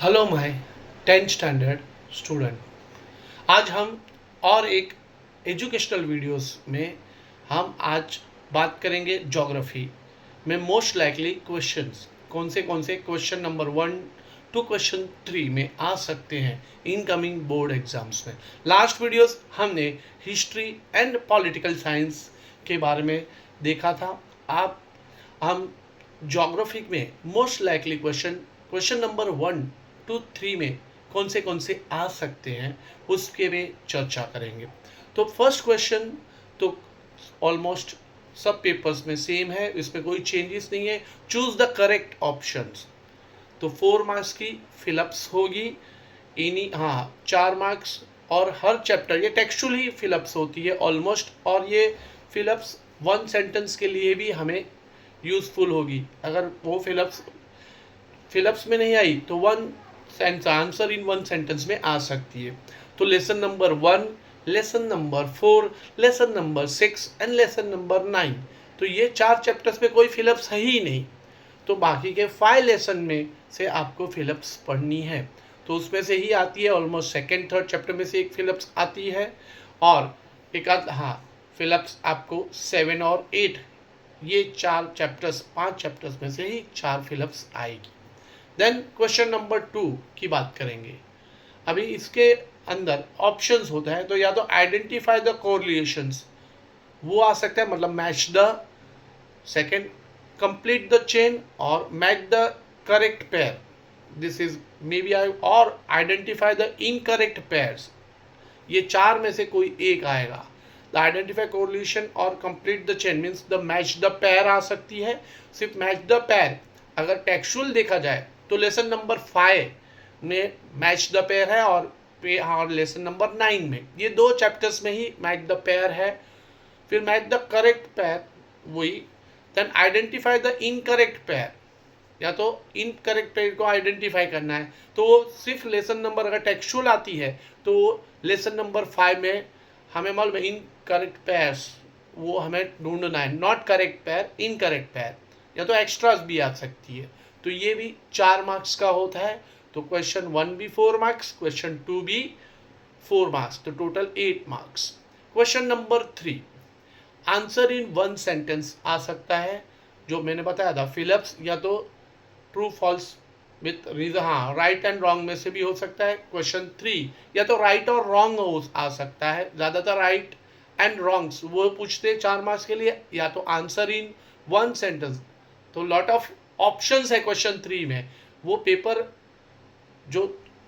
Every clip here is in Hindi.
Hello my 10th standard student. आज हम और एक एजुकेशनल वीडियोस में हम आज बात करेंगे ज्योग्राफी में मोस्ट लाइकली क्वेश्चंस कौन से क्वेश्चन नंबर 1 to क्वेश्चन 3 में आ सकते हैं इनकमिंग बोर्ड एग्जाम्स में। लास्ट वीडियोस हमने हिस्ट्री एंड पॉलिटिकल साइंस के बारे में देखा था। हम ज्योग्राफी में most likely question number 1 to 3 में कौन से आ सकते हैं उसके में चर्चा करेंगे। तो फर्स्ट क्वेश्चन तो ऑलमोस्ट सब पेपर्स में सेम है, इसमें कोई चेंजेस नहीं है। Choose the correct options. तो 4 मार्क्स की फिलअप्स होगी, इन्हीं 4 मार्क्स, और हर चैप्टर ये टेक्सचुअल ही फिलअप्स होती है ऑलमोस्ट, और ये फिलअप्स 1 सेंटेंस के लिए भी हमें यूजफुल होगी। अगर वो फिलअप्स में नहीं आई तो आंसर इन 1 सेंटेंस में आ सकती है। तो lesson number 1, lesson number 4, lesson number 6 and lesson number 9, तो ये 4 चैप्टर्स में कोई फिलअप्स है ही नहीं। तो बाकी के 5 लेसन में से आपको फिलअप्स पढ़नी है। तो उसमें से ही आती है ऑलमोस्ट सेकेंड थर्ड चैप्टर में से एक फिलअप्स आती है, और एक फिलअप्स आपको 7 और 8, ये 4 चैप्टर्स 5 चैप्टर्स में से ही 4 फिलअप्स आएगी। देन क्वेश्चन नंबर 2 की बात करेंगे। अभी इसके अंदर ऑप्शंस होता है, तो या तो आइडेंटिफाई द कोरिलेशंस वो आ सकता है, मतलब match the, second complete the chain, और match the correct pair, this is maybe और आइडेंटिफाई द इनकरेक्ट पेयर्स। ये 4 में से कोई एक आएगा। द आइडेंटिफाई कोरिलेशन और complete the chain means the match the pair आ सकती है। सिर्फ मैच द पेयर अगर टेक्सचुअल देखा जाए तो लेसन नंबर 5 में मैच द पेयर है, और लेसन नंबर 9 में, ये 2 चैप्टर्स में ही मैच द पेयर है। फिर मैच द करेक्ट पेयर वही। Then identify the incorrect pair, या तो इनकरेक्ट पेयर को आइडेंटिफाई करना है, तो वो सिर्फ लेसन नंबर अगर टेक्सचुअल आती है तो लेसन नंबर 5 में हमें मालूम है इनकरेक्ट पेयर्स वो हमें ढूंढना है, not correct pair, incorrect pair, या तो एक्स्ट्रास भी आ सकती है। तो ये भी 4 मार्क्स का होता है। तो क्वेश्चन 1 भी 4 मार्क्स, क्वेश्चन 2 भी 4 मार्क्स, तो total 8 marks. Question number 3 answer in 1 sentence आ सकता है, जो मैंने बताया था फिलअप्स या तो true false with reason, right and wrong में से भी हो सकता है। क्वेश्चन 3 या तो राइट और रॉन्ग आ सकता है, ज़्यादातर राइट एंड रॉन्ग्स वो पूछते हैं 4 मार्क्स के लिए, या तो आंसर इन 1 सेंटेंस। तो लॉट ऑफ ऑप्शंस है क्वेश्चन 3 में, वो पेपर जो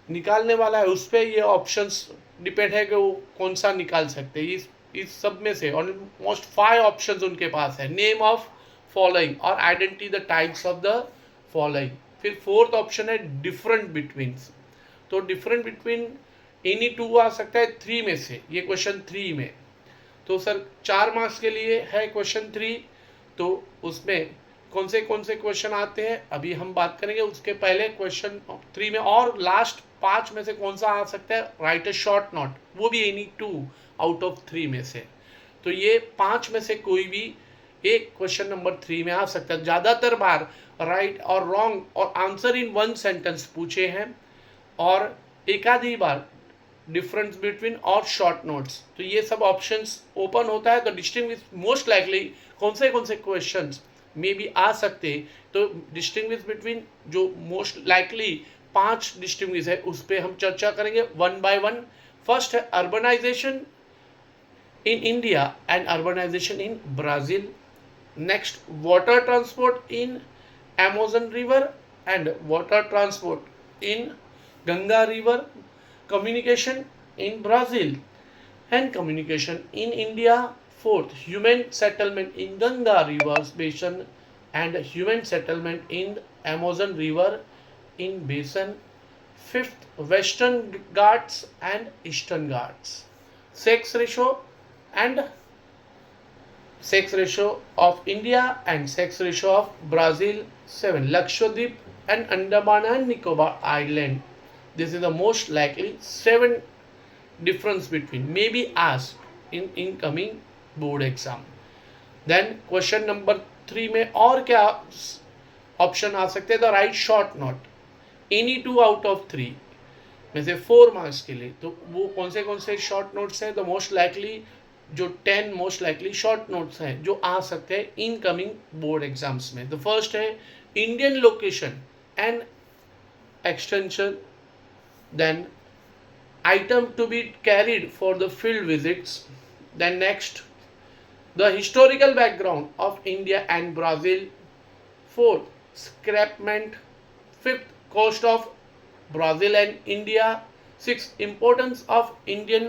निकालने वाला है उस पर ये ऑप्शंस डिपेंड है कि वो कौन सा निकाल सकते हैं। इस सब में से ऑलमोस्ट 5 ऑप्शंस उनके पास है, नेम ऑफ फॉलोइंग और identity the types of the following. फिर 4th ऑप्शन है डिफरेंट बिटवीन, तो डिफरेंट बिटवीन एनी 2 आ सकता है 3 में से, ये क्वेश्चन 3 में। तो सर 4 मार्क्स के लिए है क्वेश्चन 3, तो उसमें कौन से क्वेश्चन आते हैं अभी हम बात करेंगे। उसके पहले क्वेश्चन 3 में और लास्ट 5 में से कौन सा आ सकता है, राइट अ शॉर्ट नोट, वो भी एनी 2 आउट ऑफ 3 में से। तो ये 5 में से कोई भी एक क्वेश्चन नंबर 3 में आ सकता है। ज़्यादातर बार राइट और रॉन्ग और आंसर इन 1 सेंटेंस पूछे हैं, और एक आधी बार डिफरेंस बिटवीन और शॉर्ट नोट्स। तो ये सब ऑप्शंस ओपन होता है। तो डिस्टिंग्विश मोस्ट लाइकली कौन से क्वेश्चंस में भी आ सकते हैं। तो डिस्टिंग्विश बिटवीन जो मोस्ट लाइकली 5 डिस्टिंग्विश है उस पर हम चर्चा करेंगे 1 by 1। फर्स्ट है urbanization in India and urbanization in Brazil. Next water transport in Amazon river and water transport in Ganga river. Communication in Brazil and communication in India. Fourth, human settlement in Ganga rivers basin and human settlement in Amazon river in basin. Fifth, Western Ghats and Eastern Ghats. Sex ratio of India and sex ratio of Brazil. 7, Lakshadweep and Andaman and Nicobar Island. This is the most likely 7 difference between may be asked in incoming board exam. Then question number 3 में और क्या ऑप्शन आ सकते हैं, the right short note, any 2 out of 3 में से 4 मार्क्स के लिए, तो वो कौन से शॉर्ट नोट्स हैं? द मोस्ट लाइकली जो 10 मोस्ट लाइकली शॉर्ट नोट्स हैं जो आ सकते हैं इनकमिंग बोर्ड एग्जाम्स में। द फर्स्ट है Indian location and extension, then item to be carried for the field visits, then next the historical background of India and Brazil, fourth escarpment, fifth coast of Brazil and India, sixth importance of Indian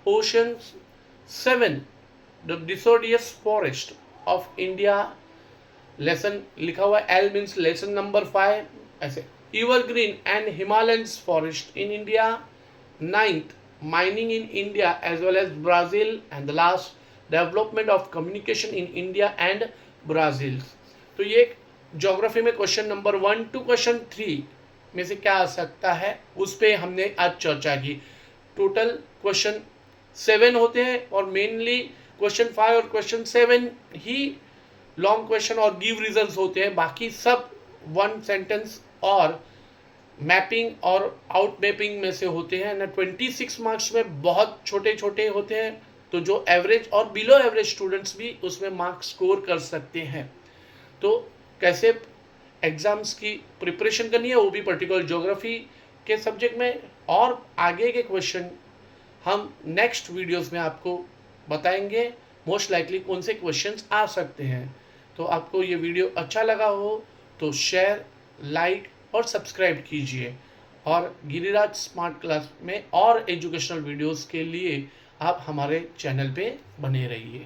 oceans, seven the deciduous forest of India, lesson लिखा हुआ है एल मीन्स लेसन नंबर 5 ऐसे, evergreen and Himalayan forest in India, ninth mining in India as well as Brazil, and the last development of communication in India and Brazil। तो ये ज्योग्राफी में क्वेश्चन नंबर 1 टू क्वेश्चन 3 में से क्या आ सकता है उस पे हमने आज चर्चा की। टोटल क्वेश्चन 7 होते हैं और मेनली क्वेश्चन 5 और क्वेश्चन 7 ही लॉन्ग क्वेश्चन और गिव रीजंस होते हैं, बाकी सब 1 सेंटेंस और मैपिंग और आउट मैपिंग में से होते हैं ना। 26 मार्क्स में बहुत छोटे छोटे होते हैं, तो जो एवरेज और बिलो एवरेज स्टूडेंट्स भी उसमें मार्क्स स्कोर कर सकते हैं। तो कैसे एग्जाम्स की प्रिपरेशन करनी है वो भी पर्टिकुलर ज्योग्राफी के सब्जेक्ट में, और आगे के क्वेश्चन हम नेक्स्ट वीडियोस में आपको बताएंगे मोस्ट लाइकली कौन से क्वेश्चंस आ सकते हैं। तो आपको ये वीडियो अच्छा लगा हो तो शेयर, लाइक और सब्सक्राइब कीजिए, और गिरिराज स्मार्ट क्लास में और एजुकेशनल वीडियोस के लिए आप हमारे चैनल पे बने रहिए।